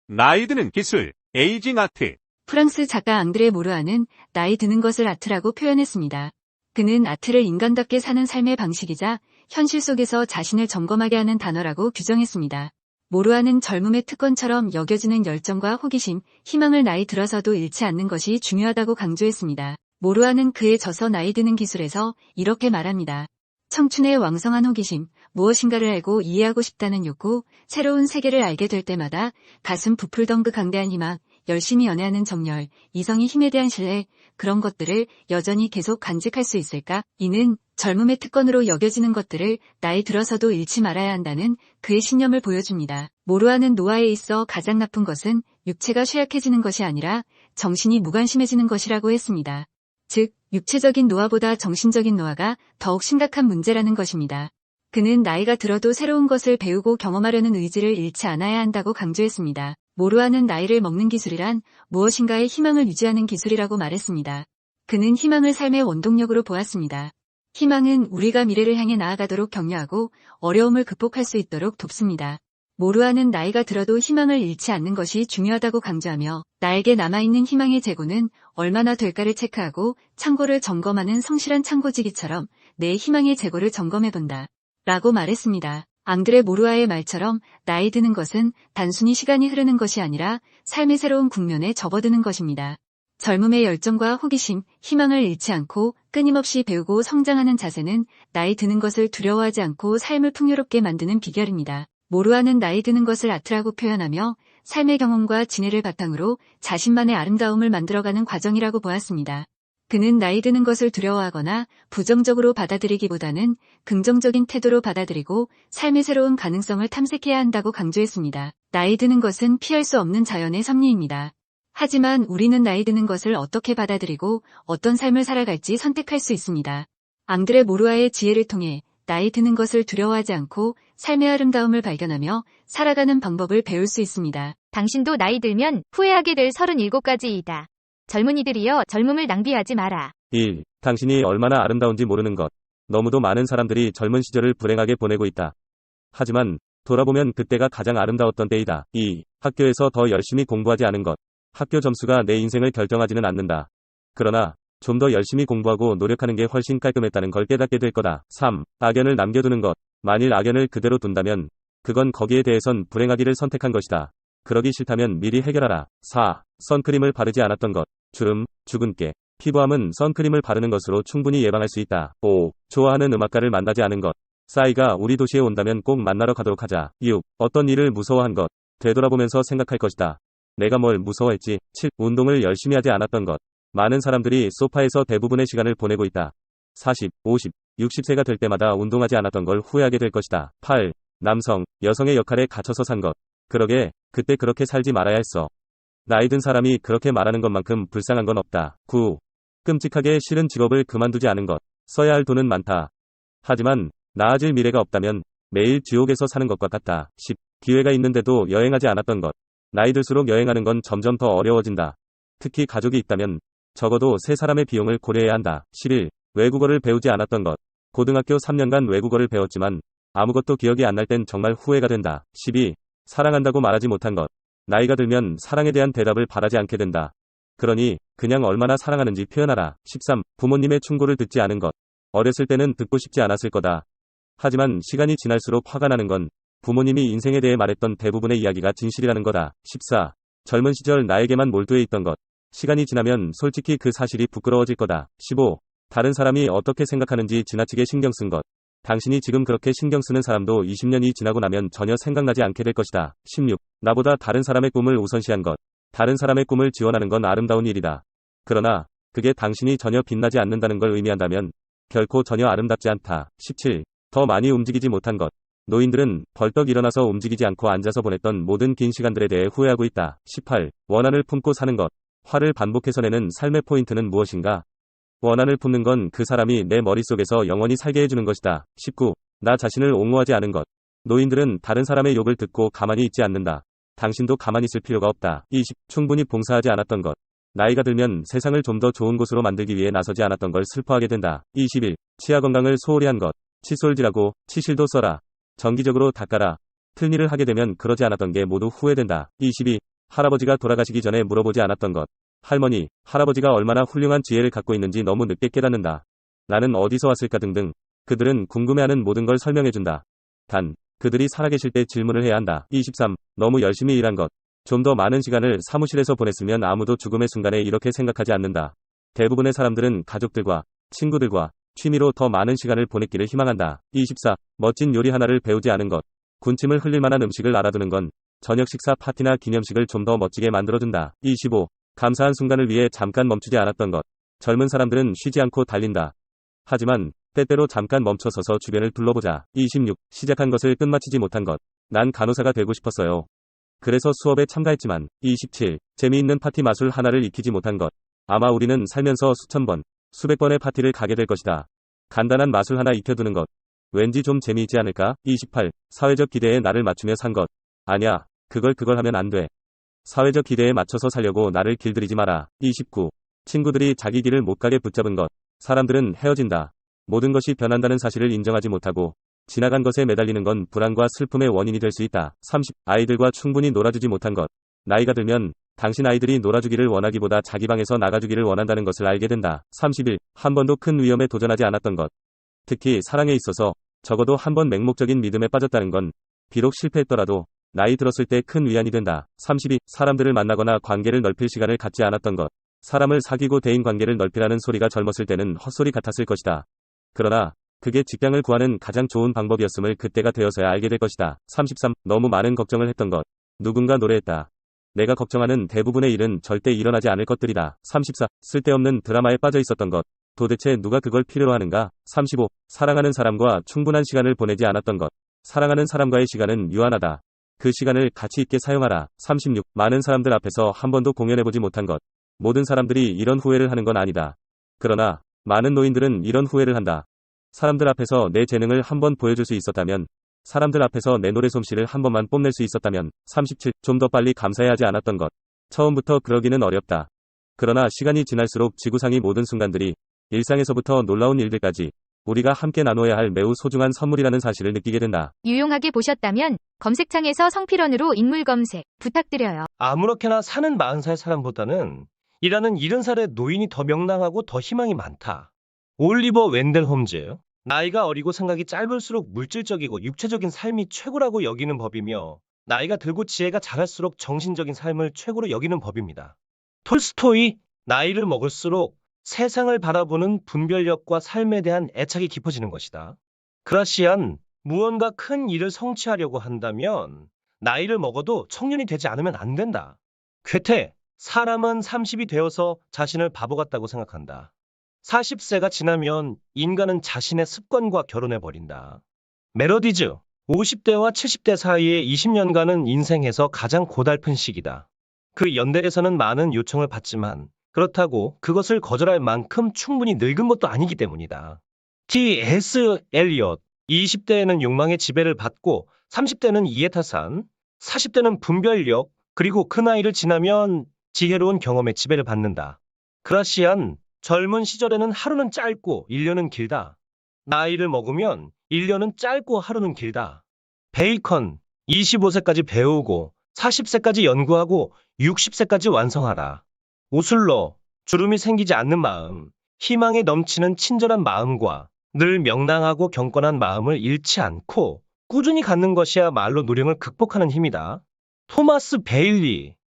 나이 드는 기술, 에이징 아트. 프랑스 작가 앙드레 모르아는 나이 드는 것을 아트라고 표현했습니다. 그는 아트를 인간답게 사는 삶의 방식이자 현실 속에서 자신을 점검하게 하는 단어라고 규정했습니다. 모르아는 젊음의 특권처럼 여겨지는 열정과 호기심, 희망을 나이 들어서도 잃지 않는 것이 중요하다고 강조했습니다. 모르아는 그의 저서 나이 드는 기술에서 이렇게 말합니다. 청춘의 왕성한 호기심, 무엇인가를 알고 이해하고 싶다는 욕구, 새로운 세계를 알게 될 때마다 가슴 부풀던 그 강대한 희망, 열심히 연애하는 정열, 이성의 힘에 대한 신뢰, 그런 것들을 여전히 계속 간직할 수 있을까? 이는 젊음의 특권으로 여겨지는 것들을 나이 들어서도 잃지 말아야 한다는 그의 신념을 보여줍니다. 모르아는 노화에 있어 가장 나쁜 것은 육체가 쇠약해지는 것이 아니라 정신이 무관심해지는 것이라고 했습니다. 즉, 육체적인 노화보다 정신적인 노화가 더욱 심각한 문제라는 것입니다. 그는 나이가 들어도 새로운 것을 배우고 경험하려는 의지를 잃지 않아야 한다고 강조했습니다. 모르아는 나이를 먹는 기술이란 무엇인가의 희망을 유지하는 기술이라고 말했습니다. 그는 희망을 삶의 원동력으로 보았습니다. 희망은 우리가 미래를 향해 나아가도록 격려하고 어려움을 극복할 수 있도록 돕습니다. 모르아는 나이가 들어도 희망을 잃지 않는 것이 중요하다고 강조하며 나에게 남아있는 희망의 재고는 얼마나 될까를 체크하고 창고를 점검하는 성실한 창고지기처럼 내 희망의 재고를 점검해본다. 라고 말했습니다. 앙드레 모르아의 말처럼 나이 드는 것은 단순히 시간이 흐르는 것이 아니라 삶의 새로운 국면에 접어드는 것입니다. 젊음의 열정과 호기심, 희망을 잃지 않고 끊임없이 배우고 성장하는 자세는 나이 드는 것을 두려워하지 않고 삶을 풍요롭게 만드는 비결입니다. 모르아는 나이 드는 것을 아트라고 표현하며 삶의 경험과 지혜를 바탕으로 자신만의 아름다움을 만들어가는 과정이라고 보았습니다. 그는 나이 드는 것을 두려워하거나 부정적으로 받아들이기보다는 긍정적인 태도로 받아들이고 삶의 새로운 가능성을 탐색해야 한다고 강조했습니다. 나이 드는 것은 피할 수 없는 자연의 섭리입니다. 하지만 우리는 나이 드는 것을 어떻게 받아들이고 어떤 삶을 살아갈지 선택할 수 있습니다. 앙드레 모르아의 지혜를 통해 나이 드는 것을 두려워하지 않고 삶의 아름다움을 발견하며 살아가는 방법을 배울 수 있습니다. 당신도 나이 들면 후회하게 될 37가지이다. 젊은이들이여 젊음을 낭비하지 마라. 1. 당신이 얼마나 아름다운지 모르는 것. 너무도 많은 사람들이 젊은 시절을 불행하게 보내고 있다. 하지만 돌아보면 그때가 가장 아름다웠던 때이다. 2. 학교에서 더 열심히 공부하지 않은 것. 학교 점수가 내 인생을 결정하지는 않는다. 그러나 좀 더 열심히 공부하고 노력하는 게 훨씬 깔끔했다는 걸 깨닫게 될 거다. 3. 악연을 남겨두는 것. 만일 악연을 그대로 둔다면 그건 거기에 대해선 불행하기를 선택한 것이다. 그러기 싫다면 미리 해결하라. 4. 선크림을 바르지 않았던 것. 주름, 주근깨, 피부암은 선크림을 바르는 것으로 충분히 예방할 수 있다. 5. 좋아하는 음악가를 만나지 않은 것. 싸이가 우리 도시에 온다면 꼭 만나러 가도록 하자. 6. 어떤 일을 무서워한 것. 되돌아보면서 생각할 것이다. 내가 뭘 무서워했지. 7. 운동을 열심히 하지 않았던 것. 많은 사람들이 소파에서 대부분의 시간을 보내고 있다. 40, 50, 60세가 될 때마다 운동하지 않았던 걸 후회하게 될 것이다. 8. 남성, 여성의 역할에 갇혀서 산 것. 그러게, 그때 그렇게 살지 말아야 했어. 나이 든 사람이 그렇게 말하는 것만큼 불쌍한 건 없다. 9. 끔찍하게 싫은 직업을 그만두지 않은 것. 써야 할 돈은 많다. 하지만 나아질 미래가 없다면 매일 지옥에서 사는 것과 같다. 10. 기회가 있는데도 여행하지 않았던 것. 나이 들수록 여행하는 건 점점 더 어려워진다. 특히 가족이 있다면 적어도 세 사람의 비용을 고려해야 한다. 11. 외국어를 배우지 않았던 것. 고등학교 3년간 외국어를 배웠지만 아무것도 기억이 안 날 땐 정말 후회가 된다. 12. 사랑한다고 말하지 못한 것. 나이가 들면 사랑에 대한 대답을 바라지 않게 된다. 그러니 그냥 얼마나 사랑하는지 표현하라. 13. 부모님의 충고를 듣지 않은 것. 어렸을 때는 듣고 싶지 않았을 거다. 하지만 시간이 지날수록 화가 나는 건 부모님이 인생에 대해 말했던 대부분의 이야기가 진실이라는 거다. 14. 젊은 시절 나에게만 몰두해 있던 것. 시간이 지나면 솔직히 그 사실이 부끄러워질 거다. 15. 다른 사람이 어떻게 생각하는지 지나치게 신경 쓴 것. 당신이 지금 그렇게 신경 쓰는 사람도 20년이 지나고 나면 전혀 생각나지 않게 될 것이다. 16. 나보다 다른 사람의 꿈을 우선시한 것. 다른 사람의 꿈을 지원하는 건 아름다운 일이다. 그러나 그게 당신이 전혀 빛나지 않는다는 걸 의미한다면 결코 전혀 아름답지 않다. 17. 더 많이 움직이지 못한 것. 노인들은 벌떡 일어나서 움직이지 않고 앉아서 보냈던 모든 긴 시간들에 대해 후회하고 있다. 18. 원한을 품고 사는 것. 화를 반복해서 내는 삶의 포인트는 무엇인가? 원한을 품는 건 그 사람이 내 머릿속에서 영원히 살게 해주는 것이다. 19. 나 자신을 옹호하지 않은 것. 노인들은 다른 사람의 욕을 듣고 가만히 있지 않는다. 당신도 가만히 있을 필요가 없다. 20. 충분히 봉사하지 않았던 것. 나이가 들면 세상을 좀 더 좋은 곳으로 만들기 위해 나서지 않았던 걸 슬퍼하게 된다. 21. 치아 건강을 소홀히 한 것. 칫솔질하고 치실도 써라. 정기적으로 닦아라. 틀니를 하게 되면 그러지 않았던 게 모두 후회된다. 22. 할아버지가 돌아가시기 전에 물어보지 않았던 것. 할머니, 할아버지가 얼마나 훌륭한 지혜를 갖고 있는지 너무 늦게 깨닫는다. 나는 어디서 왔을까 등등. 그들은 궁금해하는 모든 걸 설명해준다. 단, 그들이 살아계실 때 질문을 해야 한다. 23. 너무 열심히 일한 것. 좀 더 많은 시간을 사무실에서 보냈으면 아무도 죽음의 순간에 이렇게 생각하지 않는다. 대부분의 사람들은 가족들과 친구들과 취미로 더 많은 시간을 보냈기를 희망한다. 24. 멋진 요리 하나를 배우지 않은 것. 군침을 흘릴 만한 음식을 알아두는 건 저녁 식사 파티나 기념식을 좀 더 멋지게 만들어준다. 25. 감사한 순간을 위해 잠깐 멈추지 않았던 것. 젊은 사람들은 쉬지 않고 달린다. 하지만 때때로 잠깐 멈춰서서 주변을 둘러보자. 26. 시작한 것을 끝마치지 못한 것. 난 간호사가 되고 싶었어요. 그래서 수업에 참가했지만. 27. 재미있는 파티 마술 하나를 익히지 못한 것. 아마 우리는 살면서 수천 번, 수백 번의 파티를 가게 될 것이다. 간단한 마술 하나 익혀두는 것. 왠지 좀 재미있지 않을까? 28. 사회적 기대에 나를 맞추며 산 것. 아니야, 그걸 하면 안 돼. 사회적 기대에 맞춰서 살려고 나를 길들이지 마라. 29. 친구들이 자기 길을 못 가게 붙잡은 것. 사람들은 헤어진다. 모든 것이 변한다는 사실을 인정하지 못하고 지나간 것에 매달리는 건 불안과 슬픔의 원인이 될 수 있다. 30. 아이들과 충분히 놀아주지 못한 것. 나이가 들면 당신 아이들이 놀아주기를 원하기보다 자기 방에서 나가주기를 원한다는 것을 알게 된다. 31. 한 번도 큰 위험에 도전하지 않았던 것. 특히 사랑에 있어서 적어도 한 번 맹목적인 믿음에 빠졌다는 건 비록 실패했더라도 나이 들었을 때 큰 위안이 된다. 32. 사람들을 만나거나 관계를 넓힐 시간을 갖지 않았던 것. 사람을 사귀고 대인 관계를 넓히라는 소리가 젊었을 때는 헛소리 같았을 것이다. 그러나 그게 직장을 구하는 가장 좋은 방법이었음을 그때가 되어서야 알게 될 것이다. 33. 너무 많은 걱정을 했던 것. 누군가 노래했다. 내가 걱정하는 대부분의 일은 절대 일어나지 않을 것들이다. 34. 쓸데없는 드라마에 빠져 있었던 것. 도대체 누가 그걸 필요로 하는가? 35. 사랑하는 사람과 충분한 시간을 보내지 않았던 것. 사랑하는 사람과의 시간은 유한하다. 그 시간을 가치 있게 사용하라. 36. 많은 사람들 앞에서 한 번도 공연해보지 못한 것. 모든 사람들이 이런 후회를 하는 건 아니다. 그러나 많은 노인들은 이런 후회를 한다. 사람들 앞에서 내 재능을 한번 보여줄 수 있었다면, 사람들 앞에서 내 노래 솜씨를 한 번만 뽐낼 수 있었다면. 37. 좀 더 빨리 감사해야 하지 않았던 것. 처음부터 그러기는 어렵다. 그러나 시간이 지날수록 지구상의 모든 순간들이 일상에서부터 놀라운 일들까지 우리가 함께 나눠야 할 매우 소중한 선물이라는 사실을 느끼게 된다. 유용하게 보셨다면 검색창에서 성필원으로 인물 검색 부탁드려요. 아무렇게나 사는 40살 사람보다는 일하는 70살의 노인이 더 명랑하고 더 희망이 많다. 올리버 웬델 홈즈. 나이가 어리고 생각이 짧을수록 물질적이고 육체적인 삶이 최고라고 여기는 법이며 나이가 들고 지혜가 자랄수록 정신적인 삶을 최고로 여기는 법입니다. 톨스토이. 나이를 먹을수록 세상을 바라보는 분별력과 삶에 대한 애착이 깊어지는 것이다. 그라시안. 무언가 큰 일을 성취하려고 한다면 나이를 먹어도 청년이 되지 않으면 안 된다. 괴테. 사람은 30이 되어서 자신을 바보 같다고 생각한다. 40세가 지나면 인간은 자신의 습관과 결혼해버린다. 메로디즈. 50대와 70대 사이의 20년간은 인생에서 가장 고달픈 시기다. 그 연대에서는 많은 요청을 받지만 그렇다고 그것을 거절할 만큼 충분히 늙은 것도 아니기 때문이다. T.S. 엘리엇. 20대에는 욕망의 지배를 받고 30대는 이해타산, 40대는 분별력, 그리고 그 나이를 지나면 지혜로운 경험의 지배를 받는다. 그라시안. 젊은 시절에는 하루는 짧고 1년은 길다. 나이를 먹으면 1년은 짧고 하루는 길다. 베이컨. 25세까지 배우고 40세까지 연구하고 60세까지 완성하라. 오슬러. 주름이 생기지 않는 마음, 희망에 넘치는 친절한 마음과 늘 명랑하고 경건한 마음을 잃지 않고 꾸준히 갖는 것이야말로 노령을 극복하는 힘이다. 토마스 베일리.